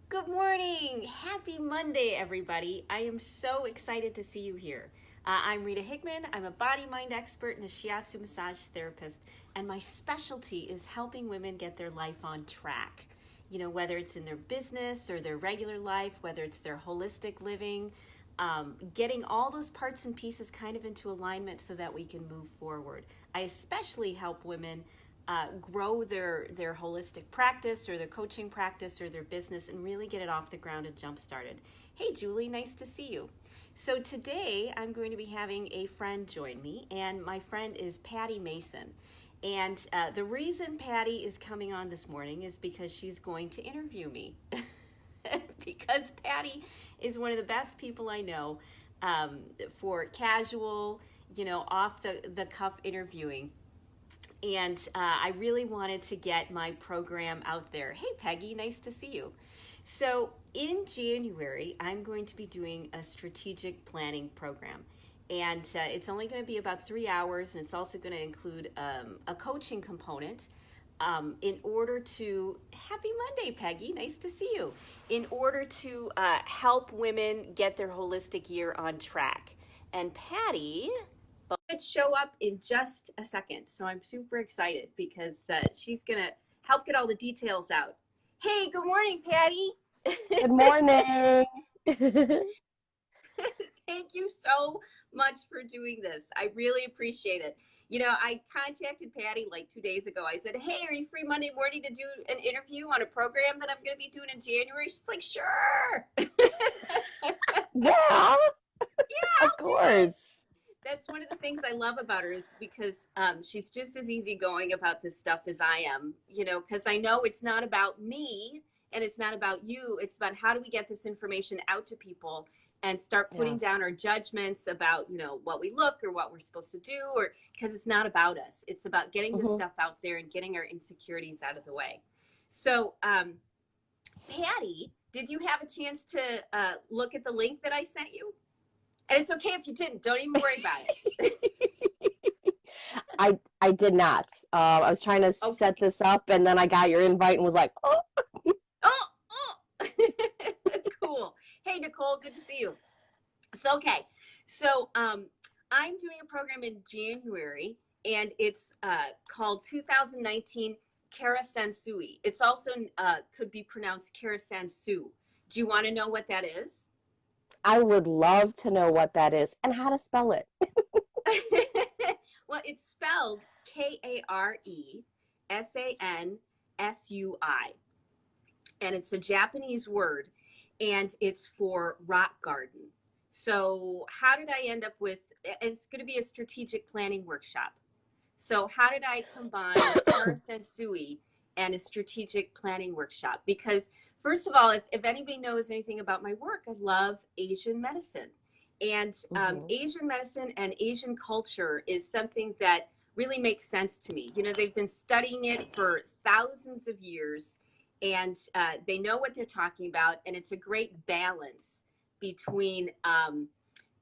Good morning. Happy Monday, everybody. I am so excited to see you here. I'm Rita Hickman. I'm a body mind expert and a shiatsu massage therapist, and my specialty is helping women get their life on track. You know, whether it's in their business or their regular life, whether it's their holistic living, getting all those parts and pieces kind of into alignment so that we can move forward. I especially help women grow their holistic practice or their coaching practice or their business and really get it off the ground and jump started. Hey, Julie, nice to see you. So today I'm going to be having a friend join me, and my friend is Patty Mason. And the reason Patty is coming on this morning is because she's going to interview me. Because Patty is one of the best people I know for casual, off the cuff interviewing. And I really wanted to get my program out there. Hey, Peggy, nice to see you. So in January, I'm going to be doing a strategic planning program. And it's only going to be about 3 hours, and it's also going to include a coaching component in order to, happy Monday, Peggy, nice to see you, in order to help women get their holistic year on track. And Patty show up in just a second. So I'm super excited because she's going to help get all the details out. Hey, good morning, Patty. Good morning. Thank you so much for doing this. I really appreciate it. You know, I contacted Patty like 2 days ago. I said, hey, are you free Monday morning to do an interview on a program that I'm going to be doing in January? She's like, sure. Yeah, Yeah, of course. that's one of the things I love about her is because she's just as easygoing about this stuff as I am, because I know it's not about me and it's not about you. It's about how do we get this information out to people and start putting Yes. down our judgments about, what we look or what we're supposed to do, or because it's not about us. It's about getting this hmm stuff out there and getting our insecurities out of the way. So, Patty, did you have a chance to look at the link that I sent you? And it's okay if you didn't. Don't even worry about it. I did not. I was trying to set Okay. this up, and then I got your invite and was like, oh, Oh, oh. Cool. Hey, Nicole, good to see you. So, okay. So, I'm doing a program in January, and it's called 2019 Karesansui. It's also could be pronounced Karesansu. Do you want to know what that is? I would love to know what that is and how to spell it. Well, it's spelled Karesansui, and it's a Japanese word, and it's for rock garden. So, how did I end up with? It's going to be a strategic planning workshop. So, how did I combine Karasensui and a strategic planning workshop? Because, first of all, if anybody knows anything about my work, I love Asian medicine. And hmm Asian medicine and Asian culture is something that really makes sense to me. They've been studying it for thousands of years, and they know what they're talking about, and it's a great balance between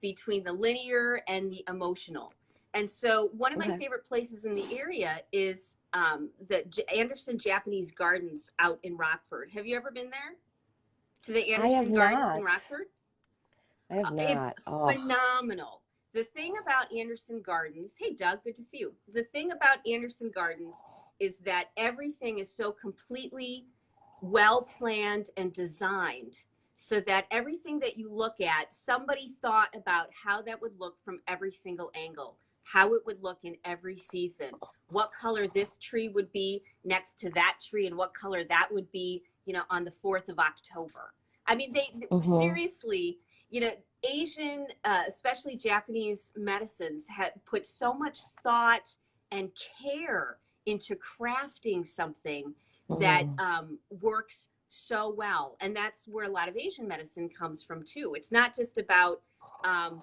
between the linear and the emotional. And so one of my Okay. favorite places in the area is the Anderson Japanese Gardens out in Rockford. Have you ever been there to the I have Anderson Gardens in not. Rockford? I have It's not. Oh, phenomenal. The thing about Anderson Gardens, hey Doug, good to see you. The thing about Anderson Gardens is that everything is so completely well planned and designed so that everything that you look at, somebody thought about how that would look from every single angle, how it would look in every season, what color this tree would be next to that tree, and what color that would be, on the 4th of October. I mean, they hmm seriously, you know, Asian, especially Japanese medicines have put so much thought and care into crafting something that hmm works so well. And that's where a lot of Asian medicine comes from too. It's not just about, um,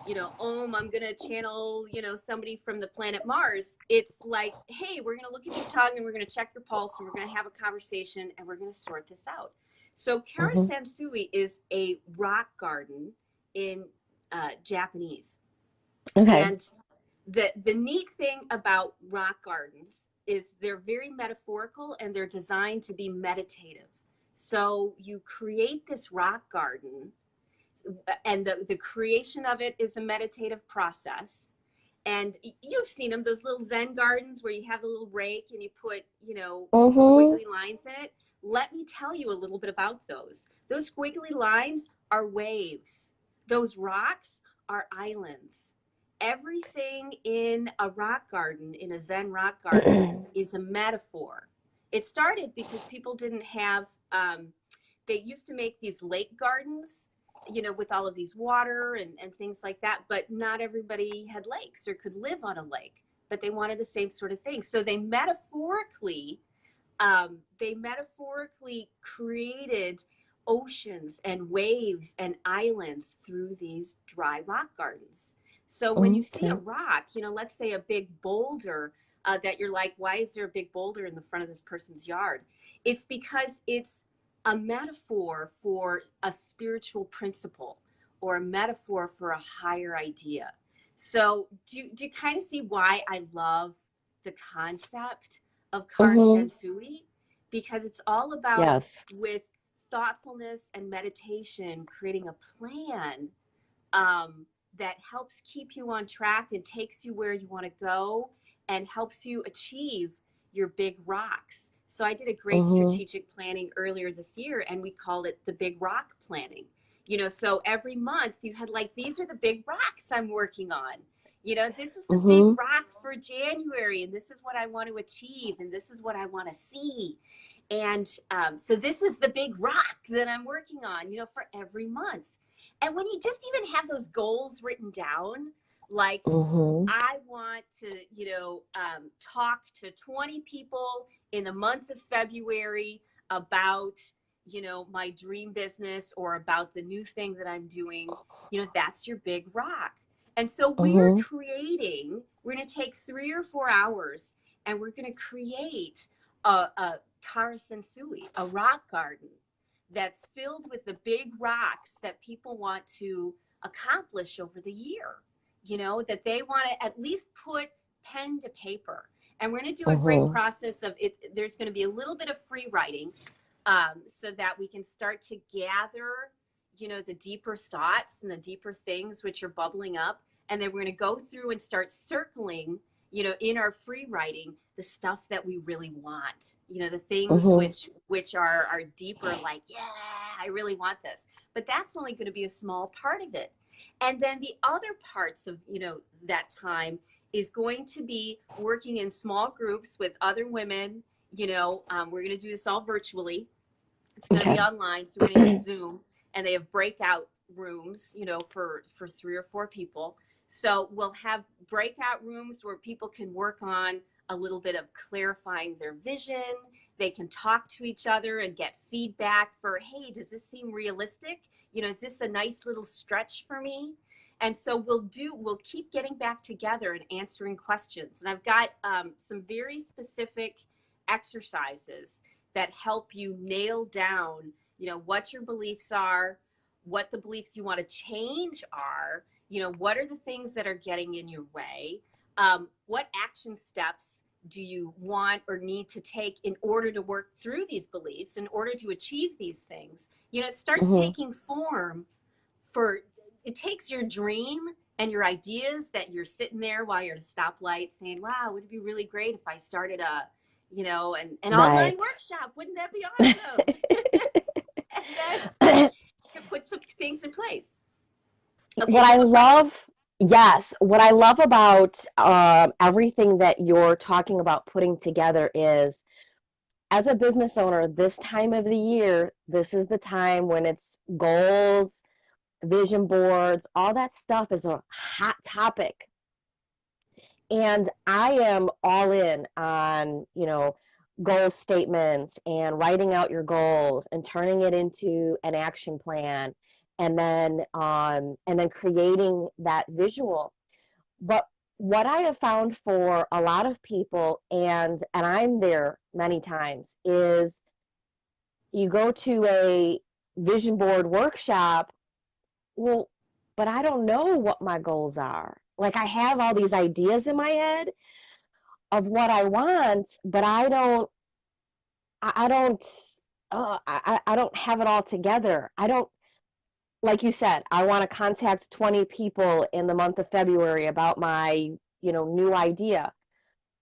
I'm going to channel, somebody from the planet Mars. It's like, hey, we're going to look at your tongue and we're going to check your pulse and we're going to have a conversation and we're going to sort this out. So hmm Karasansui is a rock garden in Japanese. Okay. And the neat thing about rock gardens is they're very metaphorical and they're designed to be meditative. So you create this rock garden, and the creation of it is a meditative process. And you've seen them, those little Zen gardens where you have a little rake and you put, Mm-hmm. squiggly lines in it. Let me tell you a little bit about those. Those squiggly lines are waves. Those rocks are islands. Everything in a rock garden, in a Zen rock garden, is a metaphor. It started because people didn't have, they used to make these lake gardens, with all of these water and things like that. But not everybody had lakes or could live on a lake, but they wanted the same sort of thing. So they metaphorically created oceans and waves and islands through these dry rock gardens. So when you see a Okay. rock, let's say a big boulder, that you're like, why is there a big boulder in the front of this person's yard? It's because it's a metaphor for a spiritual principle or a metaphor for a higher idea. So do you kind of see why I love the concept of Mm-hmm. Karesansui? Because it's all about, Yes. with thoughtfulness and meditation, creating a plan, that helps keep you on track and takes you where you want to go and helps you achieve your big rocks. So I did a great Mm-hmm. strategic planning earlier this year, and we called it the big rock planning. So every month you had like, these are the big rocks I'm working on. This is the big Mm-hmm. rock for January, and this is what I want to achieve, and this is what I want to see. And so this is the big rock that I'm working on, for every month. And when you just even have those goals written down, like, Mm-hmm. I want to, talk to 20 people in the month of February about, my dream business or about the new thing that I'm doing, that's your big rock. And so Mm-hmm. we're going to take 3 or 4 hours, and we're going to create a Karesansui, a rock garden that's filled with the big rocks that people want to accomplish over the year, that they want to at least put pen to paper. And we're going to do a great Mm-hmm. process of it. There's going to be a little bit of free writing, so that we can start to gather, the deeper thoughts and the deeper things which are bubbling up. And then we're going to go through and start circling, in our free writing, the stuff that we really want, the things Mm-hmm. which are deeper, like, yeah, I really want this. But that's only going to be a small part of it. And then the other parts of, that time is going to be working in small groups with other women. We're going to do this all virtually. It's going to be Okay. online, so we're going to use Zoom, and they have breakout rooms, for 3 or 4 people. So we'll have breakout rooms where people can work on a little bit of clarifying their vision. They can talk to each other and get feedback for, hey, does this seem realistic? Is this a nice little stretch for me? And so we'll keep getting back together and answering questions. And I've got some very specific exercises that help you nail down, what your beliefs are, what the beliefs you want to change are, what are the things that are getting in your way, what action steps do you want or need to take in order to work through these beliefs, in order to achieve these things. It starts Mm-hmm. taking form for, it takes your dream and your ideas that you're sitting there while you're at a stoplight saying, wow, would it be really great if I started an online Right. workshop? Wouldn't that be awesome? And then you put some things in place. Okay, What do you I have a question? love, yes, what I love about everything that you're talking about putting together is, as a business owner, this time of the year, this is the time when it's goals, vision boards, all that stuff is a hot topic. And I am all in on, goal statements and writing out your goals and turning it into an action plan, and then creating that visual. But what I have found for a lot of people, and I'm there many times, is you go to a vision board workshop. Well, but I don't know what my goals are. Like, I have all these ideas in my head of what I want, but I don't I don't have it all together. I don't, like you said, I want to contact 20 people in the month of February about my, new idea.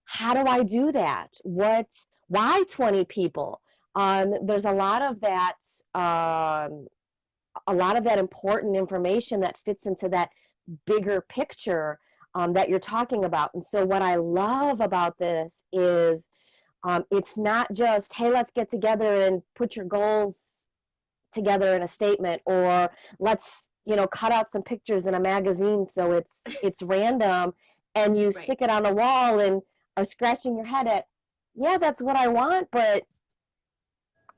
How do I do that? Why 20 people? There's um, a lot of that important information that fits into that bigger picture that you're talking about. And so what I love about this is it's not just, hey, let's get together and put your goals together in a statement, or let's, cut out some pictures in a magazine so it's random, and you Right. stick it on the wall and are scratching your head at, yeah, that's what I want, but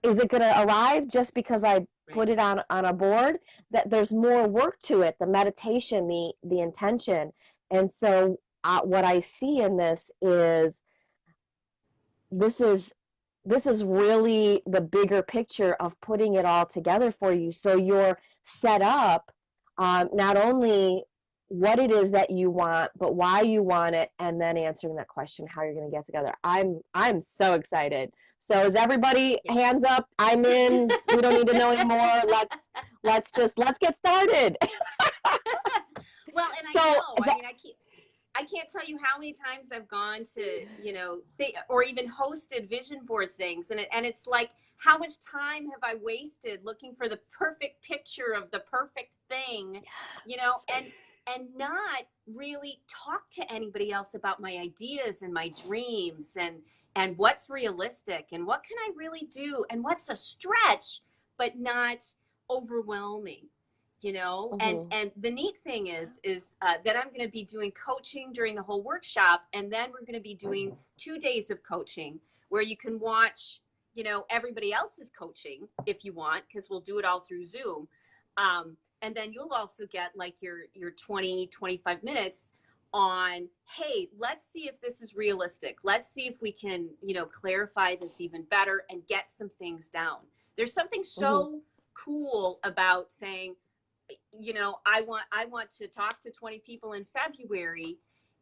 is it going to arrive just because I Right. put it on a board? That there's more work to it, the meditation, the intention. And so what I see in this is this is this is really the bigger picture of putting it all together for you, so you're set up, not only what it is that you want, but why you want it, and then answering that question, how you're going to get together. I'm so excited. So is everybody, Yeah. hands up? I'm in. We don't need to know anymore. Let's get started. Well, and I So know, I mean, I can't tell you how many times I've gone to, or even hosted vision board things. And it's like, how much time have I wasted looking for the perfect picture of the perfect thing, and not really talk to anybody else about my ideas and my dreams, and what's realistic and what can I really do and what's a stretch, but not overwhelming, and Mhm. the neat thing is that I'm going to be doing coaching during the whole workshop, and then we're going to be doing 2 days of coaching where you can watch, everybody else's coaching if you want, because we'll do it all through Zoom. And then you'll also get like your 20-25 minutes on, hey, let's see if this is realistic, let's see if we can, clarify this even better and get some things down. There's something Mhm. so cool about saying, I want to talk to 20 people in February,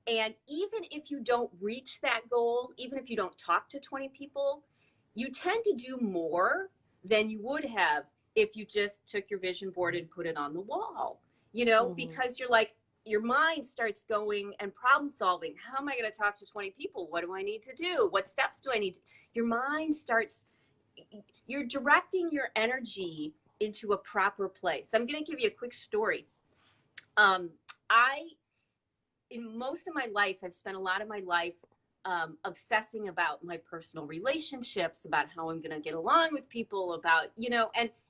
and even if you don't reach that goal, even if you don't talk to 20 people, you tend to do more than you would have if you just took your vision board and put it on the wall, Mhm. because you're like, your mind starts going and problem solving. How am I going to talk to 20 people? What do I need to do? What steps do I need to? Your mind starts, you're directing your energy into a proper place. I'm going to give you a quick story. I, in most of my life, I've spent a lot of my life obsessing about my personal relationships, about how I'm going to get along with people, about,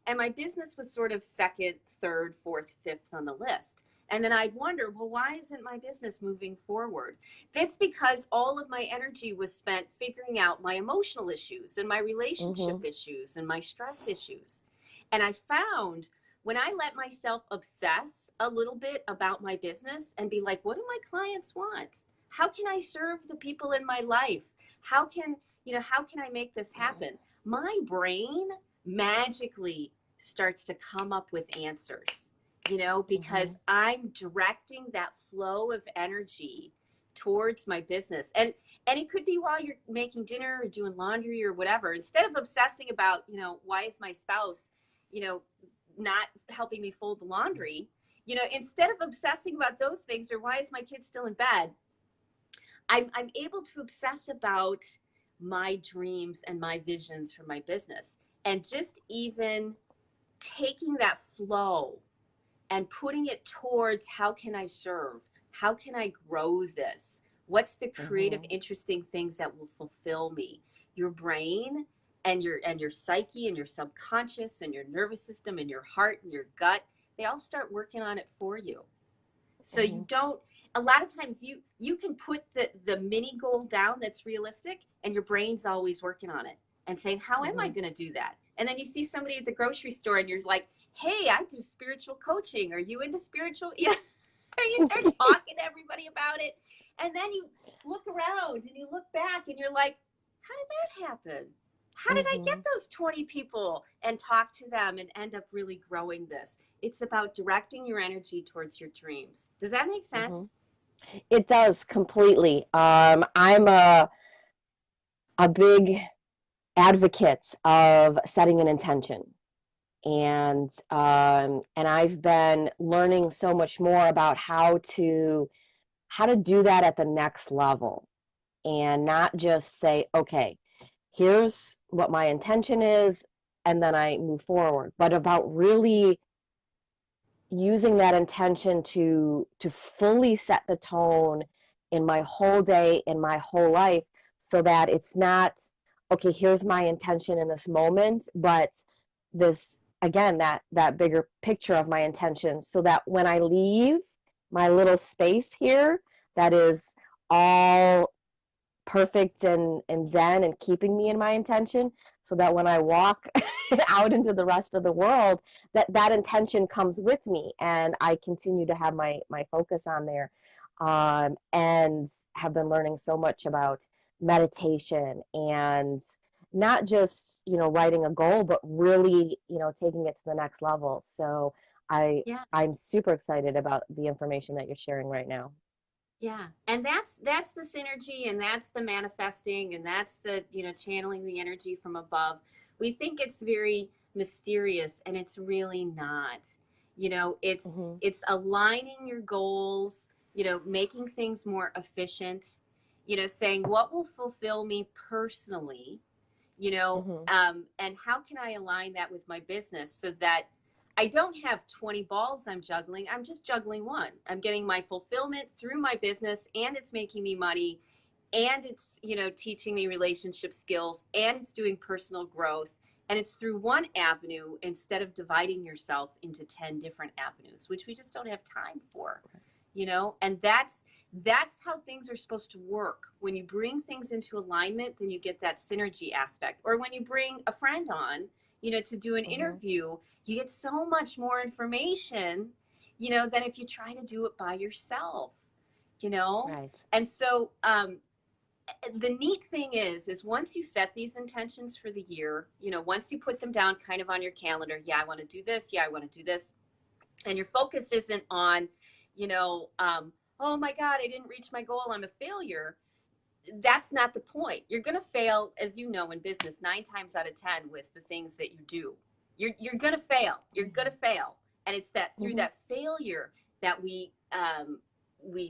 and my business was sort of second, third, fourth, fifth on the list. And then I'd wonder, well, why isn't my business moving forward? That's because all of my energy was spent figuring out my emotional issues and my relationship Mhm. issues and my stress issues. And I found, when I let myself obsess a little bit about my business and be like, what do my clients want? How can I serve the people in my life? How can I make this happen? My brain magically starts to come up with answers, because Mhm. I'm directing that flow of energy towards my business. And it could be while you're making dinner or doing laundry or whatever. Instead of obsessing about, why is my spouse, you know, not helping me fold the laundry, instead of obsessing about those things, or why is my kid still in bed, I'm able to obsess about my dreams and my visions for my business. And just even taking that flow and putting it towards, how can I serve? How can I grow this? What's the creative, Mhm. interesting things that will fulfill me? Your brain and your psyche and your subconscious and your nervous system and your heart and your gut, they all start working on it for you. So you Mhm. don't, a lot of times you can put the mini goal down that's realistic, and your brain's always working on it and saying, how am I Mhm. going to do that? And then you see somebody at the grocery store and you're like, hey, I do spiritual coaching, are you into spiritual? Yeah. You start talking to everybody about it, and then you look around and you look back and you're like, how did that happen? How did I get Mhm. those 20 people and talk to them and end up really growing this? It's about directing your energy towards your dreams. Does that make sense? Mhm. It does completely. I'm a big advocates of setting an intention. And I've been learning so much more about how to do that at the next level, and not just say, okay, here's what my intention is, and then I move forward, but about really using that intention to fully set the tone in my whole day, in my whole life, so that it's not, okay, here's my intention in this moment, but this, again, that bigger picture of my intention, so that when I leave my little space here, that is all perfect and zen and keeping me in my intention, so that when I walk out into the rest of the world, that intention comes with me, and I continue to have my focus on there. And have been learning so much about meditation, and not just, writing a goal, but really, taking it to the next level. So I Yeah. I'm super excited about the information that you're sharing right now. Yeah. And that's the synergy, and that's the manifesting, and that's the, channeling the energy from above. We think it's very mysterious, and it's really not. It's Hmm. it's aligning your goals, making things more efficient, saying what will fulfill me personally, Hmm. and how can I align that with my business so that I don't have 20 balls I'm juggling. I'm just juggling one. I'm getting my fulfillment through my business, and it's making me money, and it's, teaching me relationship skills, and it's doing personal growth. And it's through one avenue instead of dividing yourself into 10 different avenues, which we just don't have time for, and that's how things are supposed to work. When you bring things into alignment, then you get that synergy aspect. Or when you bring a friend on, to do an Hmm. interview, you get so much more information, than if you try to do it by yourself, you know? Right. And so, the neat thing is once you set these intentions for the year, once you put them down kind of on your calendar, yeah, I want to do this. Yeah, I want to do this. And your focus isn't on, oh my God, I didn't reach my goal, I'm a failure. That's not the point. You're going to fail, as you know, in business 9 times out of 10 with the things that you do. You're going to fail. You're going to Hmm. fail. And it's that through Hmm. that failure that we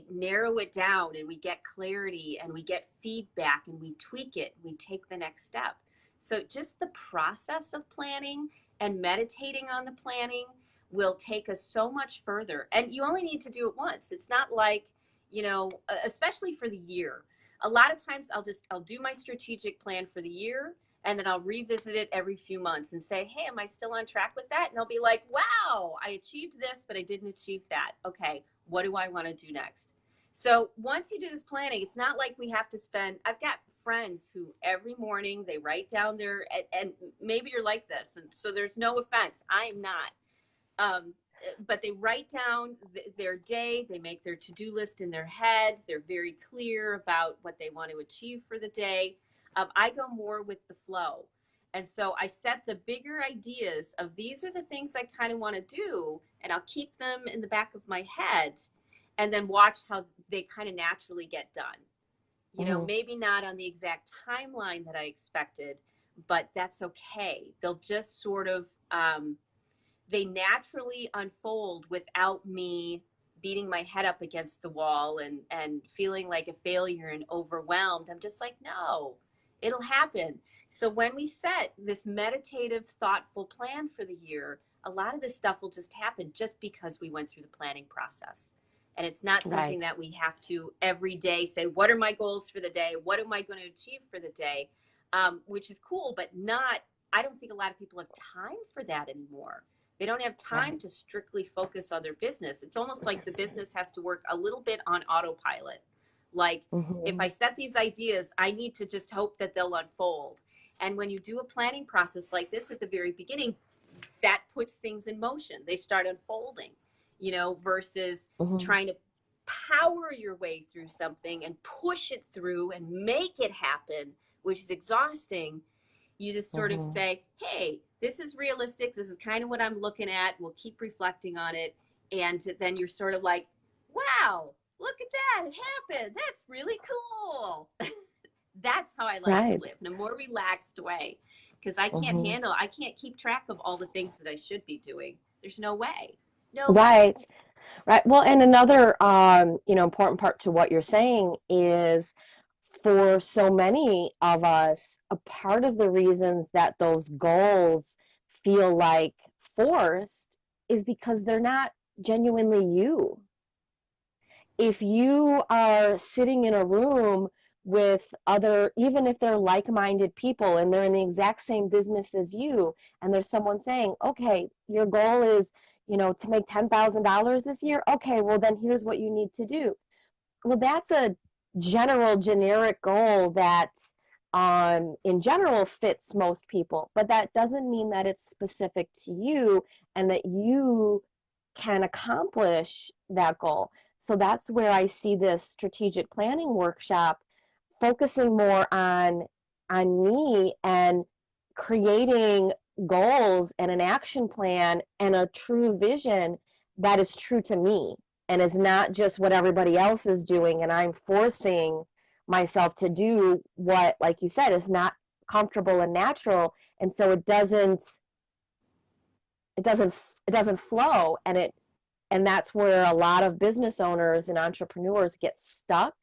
narrow it down, and we get clarity, and we get feedback, and we tweak it. We take the next step. So just the process of planning and meditating on the planning will take us so much further. And you only need to do it once. It's not like, especially for the year. A lot of times I'll do my strategic plan for the year, and then I'll revisit it every few months and say, hey, am I still on track with that? And I'll be like, wow, I achieved this, but I didn't achieve that. Okay, what do I want to do next? So once you do this planning, it's not like we have to spend. I've got friends who every morning they write down and maybe you're like this, and so there's no offense, I'm not. um, but they write down their day, they make their to-do list in their head, they're very clear about what they want to achieve for the day. I go more with the flow, and so I set the bigger ideas of these are the things I kind of want to do, and I'll keep them in the back of my head, and then watch how they kind of naturally get done. Hmm. Maybe not on the exact timeline that I expected, but that's okay. They'll just sort of they naturally unfold without me beating my head up against the wall and feeling like a failure and overwhelmed. I'm just like, no, it'll happen. So when we set this meditative, thoughtful plan for the year, a lot of this stuff will just happen just because we went through the planning process. And it's not something Right. that we have to every day say, what are my goals for the day? What am I going to achieve for the day? Which is cool, but not, I don't think a lot of people have time for that anymore. They don't have time Right. to strictly focus on their business. It's almost like the business has to work a little bit on autopilot. Like, if I Hmm. set these ideas, I need to just hope that they'll unfold. And when you do a planning process like this at the very beginning, that puts things in motion. They start unfolding, versus Hmm. trying to power your way through something and push it through and make it happen, which is exhausting. You just sort of Hmm. say, hey, this is realistic. This is kind of what I'm looking at. We'll keep reflecting on it. And then you're sort of like, wow, look at that. It happened. That's really cool. That's how I like to Right. live, in a more relaxed way, because Hmm. I can't keep track of all the things that I should be doing. There's no way. No way. Right. Right. Well, and another, important part to what you're saying is for so many of us, a part of the reasons that those goals feel like forced is because they're not genuinely you. If you are sitting in a room with other, even if they're like-minded people and they're in the exact same business as you, and there's someone saying, okay, your goal is, to make $10,000 this year. Okay, well, then here's what you need to do. Well, that's a generic goal that in general fits most people, but that doesn't mean that it's specific to you and that you can accomplish that goal. So that's where I see this strategic planning workshop focusing more on me and creating goals and an action plan and a true vision that is true to me and is not just what everybody else is doing and I'm forcing myself to do what, like you said, is not comfortable and natural, and so it doesn't it doesn't flow, and that's where a lot of business owners and entrepreneurs get stuck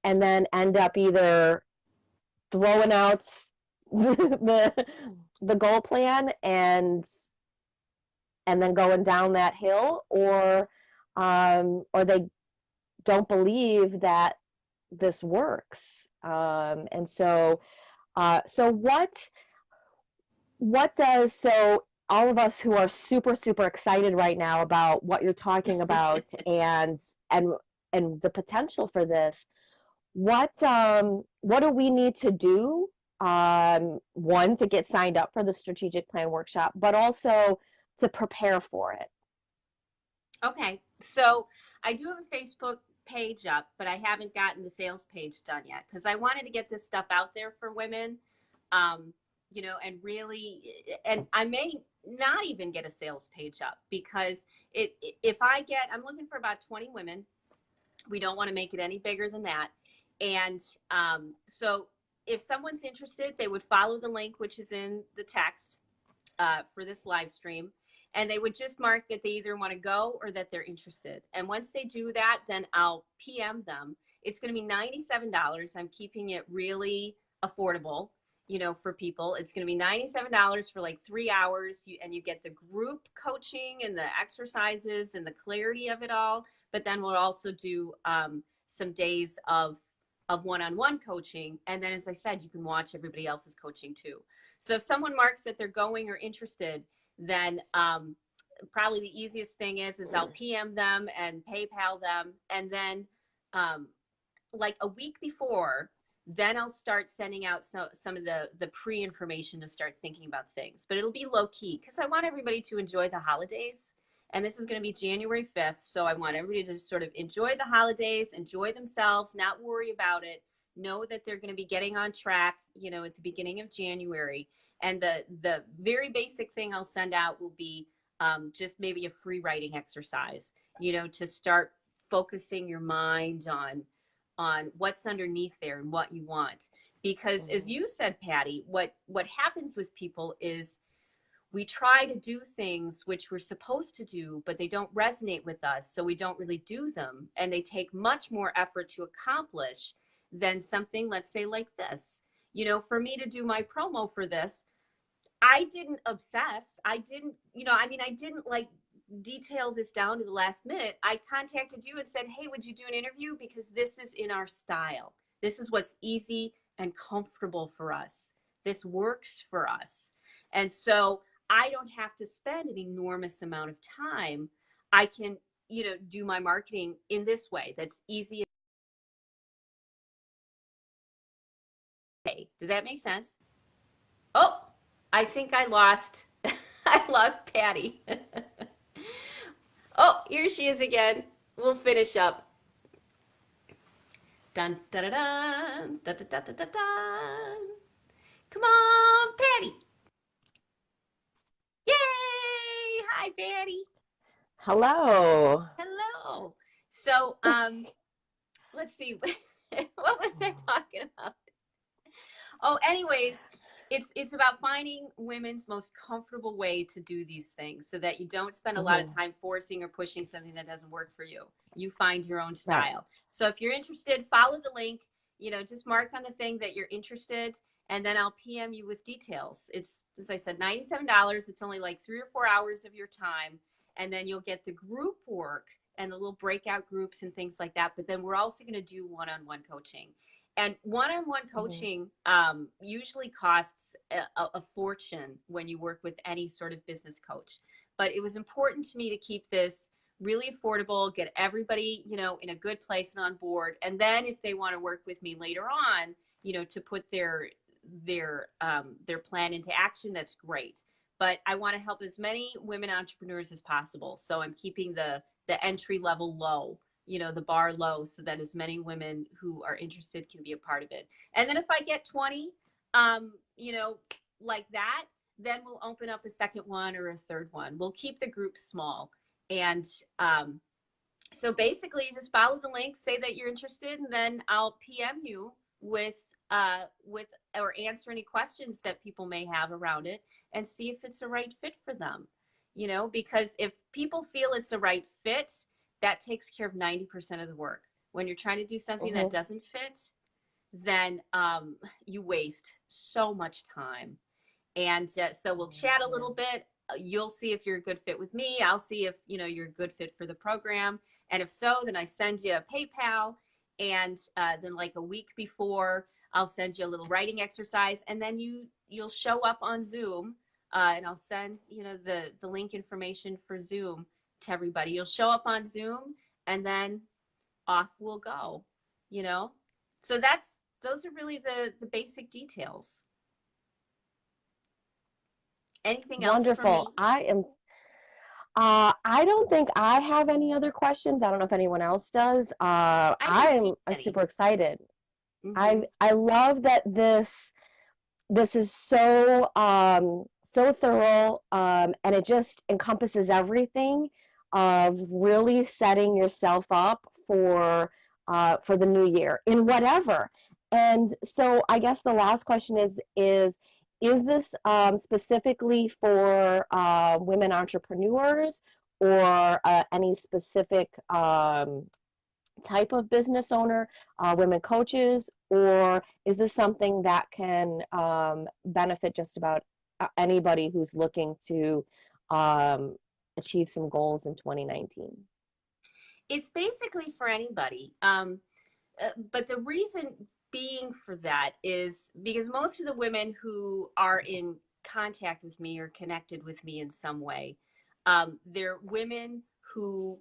and then end up either throwing out the the goal plan and then going down that hill, or they don't believe that this works. And so so what does so all of us who are super super excited right now about what you're talking about and and the potential for this, what do we need to do, one, to get signed up for the strategic plan workshop, but also to prepare for it? Okay. So I do have a Facebook page up, but I haven't gotten the sales page done yet because I wanted to get this stuff out there for women. Um, and really, and I may not even get a sales page up because if I'm looking for about 20 women. We don't want to make it any bigger than that. And so if someone's interested, they would follow the link, which is in the text for this live stream. And they would just mark that they either want to go or that they're interested. And once they do that, then I'll PM them. It's going to be $97. I'm keeping it really affordable, for people. It's going to be $97 for like 3 hours. And you get the group coaching and the exercises and the clarity of it all. But then we'll also do some days of one-on-one coaching. And then, as I said, you can watch everybody else's coaching too. So if someone marks that they're going or interested, then probably the easiest thing is I'll PM them and PayPal them. And then like a week before, then I'll start sending out some of the pre-information to start thinking about things. But it'll be low key because I want everybody to enjoy the holidays. And this is going to be January 5th. So I want everybody to sort of enjoy the holidays, enjoy themselves, not worry about it, know that they're going to be getting on track, at the beginning of January. And the very basic thing I'll send out will be just maybe a free writing exercise, to start focusing your mind on what's underneath there and what you want. Because as Mhm. you said, Patty, what happens with people is we try to do things which we're supposed to do, but they don't resonate with us, so we don't really do them, and they take much more effort to accomplish than something, let's say, like this. For me to do my promo for this, I didn't obsess. I didn't, I didn't like detail this down to the last minute. I contacted you and said, hey, would you do an interview? Because this is in our style. This is what's easy and comfortable for us. This works for us. And so I don't have to spend an enormous amount of time. I can, do my marketing in this way that's easy. Does that make sense? Oh, I think I lost I lost Patty. Oh, here she is again. We'll finish up. Dun dun dun dun dun dun dun dun dun. Come on, Patty. Yay! Hi, Patty. Hello. Hello. So, let's see. What was I talking about? Oh, anyways, it's about finding women's most comfortable way to do these things so that you don't spend a lot of Hmm. time forcing or pushing something that doesn't work for you. You find your own Right. style. So if you're interested, follow the link, just mark on the thing that you're interested, and then I'll PM you with details. It's, as I said, $97. It's only like 3 or 4 hours of your time, and then you'll get the group work and the little breakout groups and things like that. But then we're also going to do one-on-one coaching. And one-on-one Hmm. coaching usually costs a fortune when you work with any sort of business coach. But it was important to me to keep this really affordable, get everybody, in a good place and on board. And then if they want to work with me later on, to put their plan into action, that's great. But I want to help as many women entrepreneurs as possible. So I'm keeping the entry level low, the bar low, so that as many women who are interested can be a part of it. And then if I get 20, um, you know, like that, then we'll open up a second one or a third one. We'll keep the group small. And so basically, you just follow the link, say that you're interested, and then I'll PM you with or answer any questions that people may have around it and see if it's a right fit for them. Because if people feel it's a right fit, that takes care of 90% of the work. When you're trying to do something that Hmm. doesn't fit, then you waste so much time. And so we'll chat a Yeah. little bit. You'll see if you're a good fit with me. I'll see if you're a good fit for the program. And if so, then I send you a PayPal. And then like a week before, I'll send you a little writing exercise. And then you'll show up on Zoom. And I'll send the link information for Zoom to everybody. You'll show up on Zoom, and then off we'll go. You know, so those are really the basic details. Anything else for Wonderful. me? I don't think I have any other questions. I don't know if anyone else does. I didn't see I'm any. super excited. Mm-hmm. I love that this is so thorough, and it just encompasses everything of really setting yourself up for the new year in whatever. And so I guess the last question is this specifically for women entrepreneurs, or any specific type of business owner, women coaches, or is this something that can benefit just about anybody who's looking to um, achieve some goals in 2019? It's basically for anybody. But the reason being for that is because most of the women who are in contact with me or connected with me in some way, they're women who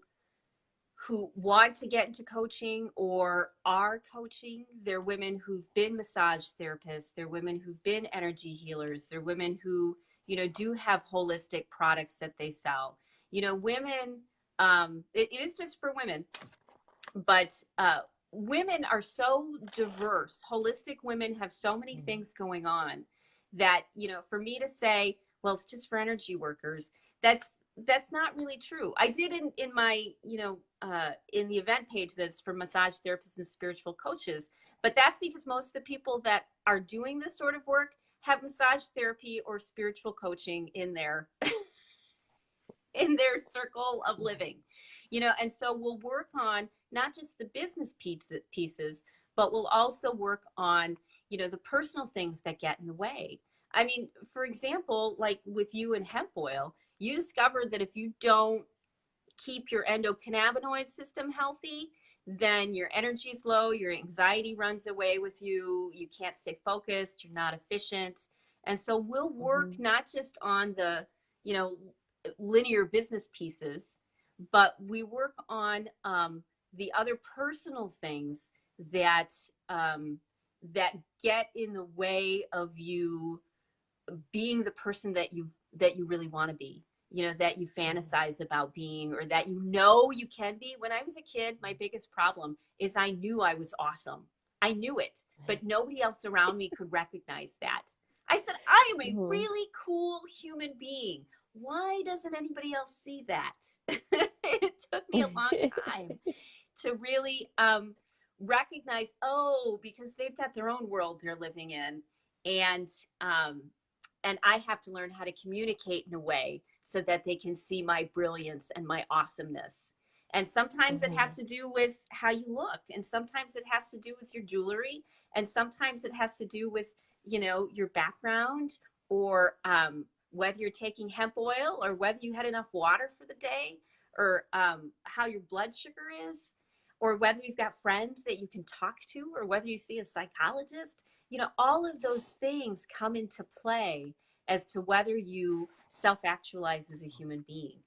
want to get into coaching or are coaching. They're women who've been massage therapists. They're women who've been energy healers. They're women who, do have holistic products that they sell. Women, it is just for women, but women are so diverse. Holistic women have so many things going on that, for me to say, well, it's just for energy workers, that's not really true. I did in my, in the event page that's for massage therapists and spiritual coaches, but that's because most of the people that are doing this sort of work have massage therapy or spiritual coaching in their circle of living. And so we'll work on not just the business pieces, but we'll also work on the personal things that get in the way. I mean, for example, like with you and hemp oil, you discovered that if you don't keep your endocannabinoid system healthy, then your energy is low, your anxiety runs away with you, you can't stay focused, you're not efficient. And so we'll work Mm-hmm. not just on the, you know, linear business pieces, but we work on the other personal things that that get in the way of you being the person that you really want to be, that you fantasize about being, or that you can be. When I was a kid, my biggest problem is I knew I was awesome. I knew it, but nobody else around me could recognize that. I said, I am a Mm-hmm. really cool human being. Why doesn't anybody else see that? It took me a long time to really recognize, oh, because they've got their own world they're living in, and um, and I have to learn how to communicate in a way so that they can see my brilliance and my awesomeness. And sometimes it has Mhm. to do with how you look, and sometimes it has to do with your jewelry, and sometimes it has to do with, your background, or whether you're taking hemp oil, or whether you had enough water for the day, or how your blood sugar is, or whether you've got friends that you can talk to, or whether you see a psychologist. All of those things come into play as to whether you self actualize as a human being.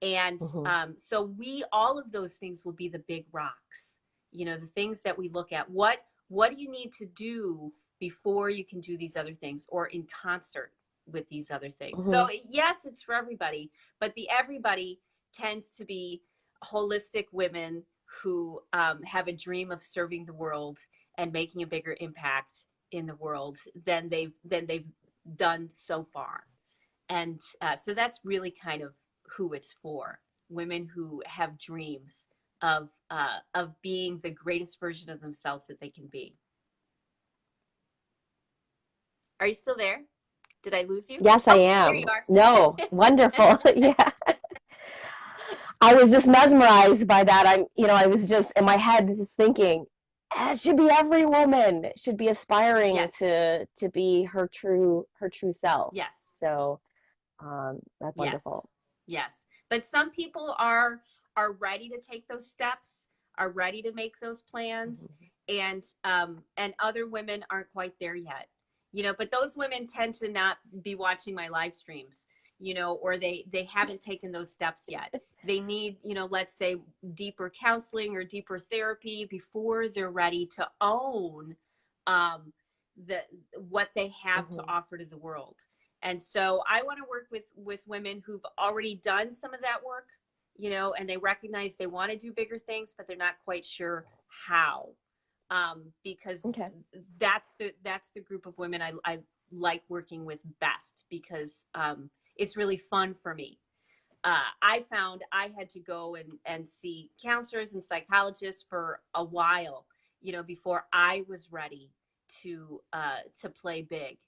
And Mhm. so all of those things will be the big rocks, the things that we look at. What do you need to do before you can do these other things, or in concert with these other things? So, Mhm. yes, it's for everybody, but the everybody tends to be holistic women who have a dream of serving the world and making a bigger impact in the world than they've done so far. And so that's really kind of who it's for: women who have dreams of being the greatest version of themselves that they can be. Are you still there? Did I lose you? Yes, I Oh, there you am. are. No, wonderful. Yeah. I was just mesmerized by that. I was just in my head just thinking, it should be every woman should be aspiring Yes, to be her true self. yes, So that's yes, wonderful. yes. But some people are ready to take those steps, are ready to make those plans, Mhm. and other women aren't quite there yet. But those women tend to not be watching my live streams, or they haven't taken those steps yet. They need, let's say, deeper counseling or deeper therapy before they're ready to own um, the what they have to Mhm. offer to the world. And so I want to work with women who've already done some of that work, and they recognize they want to do bigger things, but they're not quite sure how. Because Okay. that's the group of women I like working with best, because it's really fun for me. I found I had to go and see counselors and psychologists for a while, before I was ready to play big,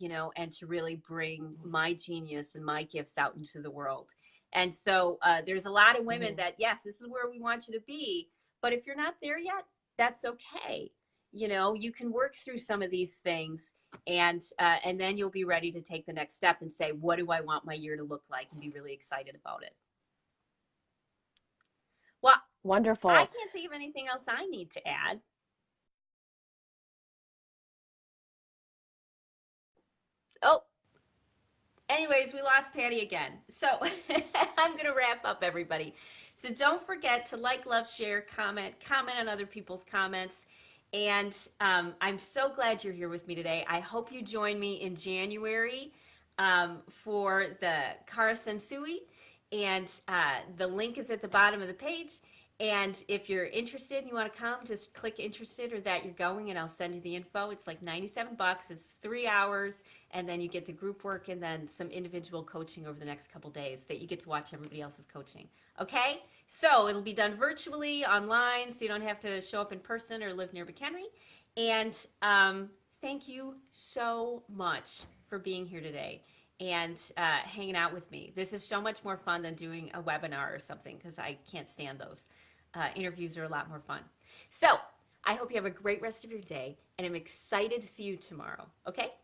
and to really bring my genius and my gifts out into the world. And so there's a lot of women Mhm. that, yes, this is where we want you to be, but if you're not there yet, that's okay. You can work through some of these things, and then you'll be ready to take the next step and say, what do I want my year to look like, and be really excited about it. Well, I Wonderful. can't think of anything else I need to add. Oh, anyways, we lost Patty again. So I'm going to wrap up, everybody. So don't forget to like, love, share, comment on other people's comments. And I'm so glad you're here with me today. I hope you join me in January for the Karesansui. And the link is at the bottom of the page. And if you're interested and you want to come, just click interested or that you're going, and I'll send you the info. It's like $97. It's 3 hours, and then you get the group work and then some individual coaching over the next couple days that you get to watch everybody else's coaching. Okay? So it'll be done virtually, online, so you don't have to show up in person or live near McHenry. And thank you so much for being here today and hanging out with me. This is so much more fun than doing a webinar or something, because I can't stand those. Interviews are a lot more fun. So I hope you have a great rest of your day, and I'm excited to see you tomorrow. Okay?